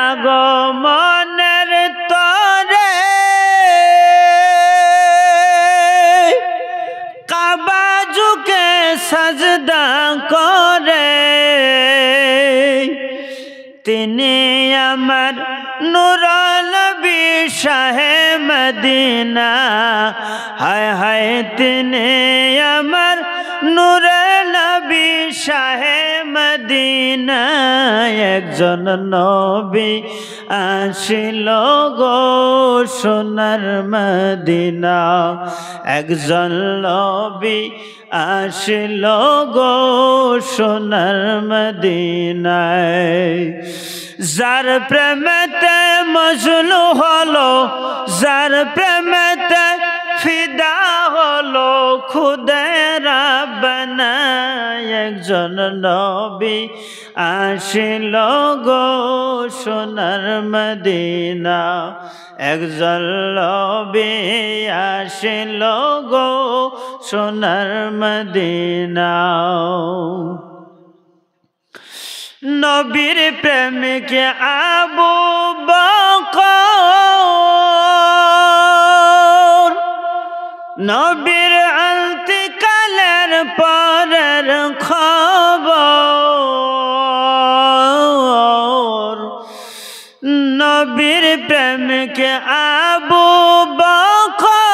আগমনের তরে কাবা ঝুঁকে সাজদা করে তিনি আমার নূর নবী শাহে মদিনা হায় হায় তিনি আমার নূর নবী শাহে মদিনা একজন নবী আসিল গো সোনার মদিনা একজন নবী আসিল গো সোনার মদিনায় যার প্রেমেতে মজনু হলো যার প্রেমেতে ফিদা হলো খুদে রাব্বানা একজন নবী আসিল গো সোনার মদিনা একজন নবী আসিল গো সোনার মদিনা নবীর প্রেমিক আবু বকর নবীর ইন্তিকালের পরের খবর নবীর প্রেমিক আবু বকর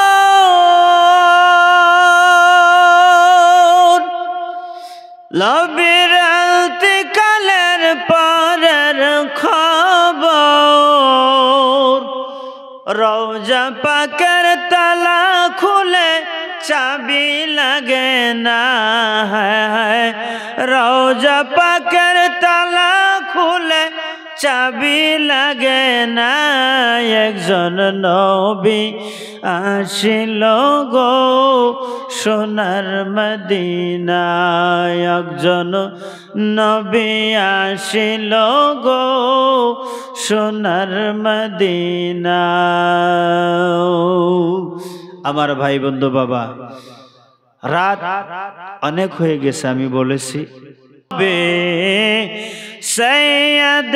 নবীর ইন্তিকালের পরের খবর রওজা পাকের তালা খুলে চাবি লাগে না রওজা পাকের তালা খুলে চাবি লাগে না একজন নবী আসিল গো সোনার মদিনা একজন নবী আসিল গো সোনার মদিনা আমার ভাই বন্ধু বাবা রাত অনেক হয়ে গেছে আমি বলেছি সৈয়দ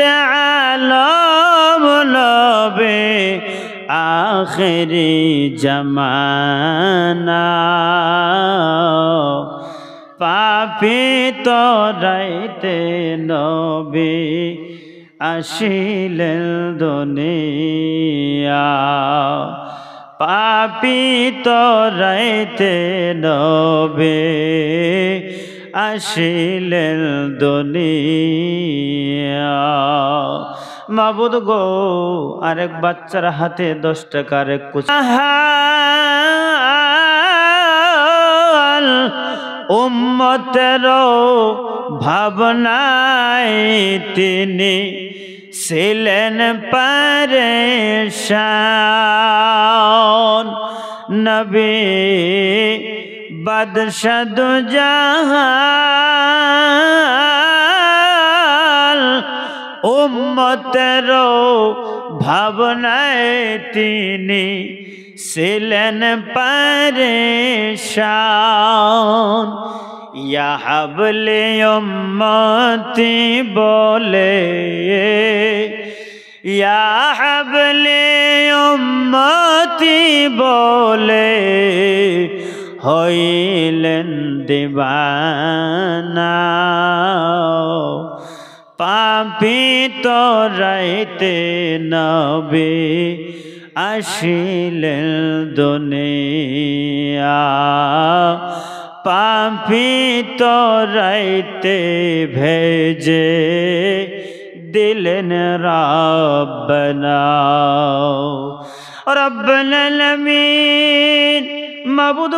আলম নবী আখিরি জামানা পাপী তরাইতে নবী আসিলেন দুনিয়া পাপী তরাইতে নবী আসিলেন দুনিয়া মাবুদ গো আরেক বাচ্চার হাতে 10 টাকার এক উম্মতের ভাবনায় তিনি ছিলেন পরেশান নবী বাদশা দু জাহান উম্মতের ভাবনায় তিনি ছিলেন পরেশান ইয়া হাবলে উম্মতি বলে ইয়া হাবলে উম্মতি বলে হইলেন দিবানা পাপী তরাইতে নবী আসিলেন দুনিয়া পাপী তরাইতে ভেজে দিলেন রব্বানা রব্বুল আলামিন মাবুদ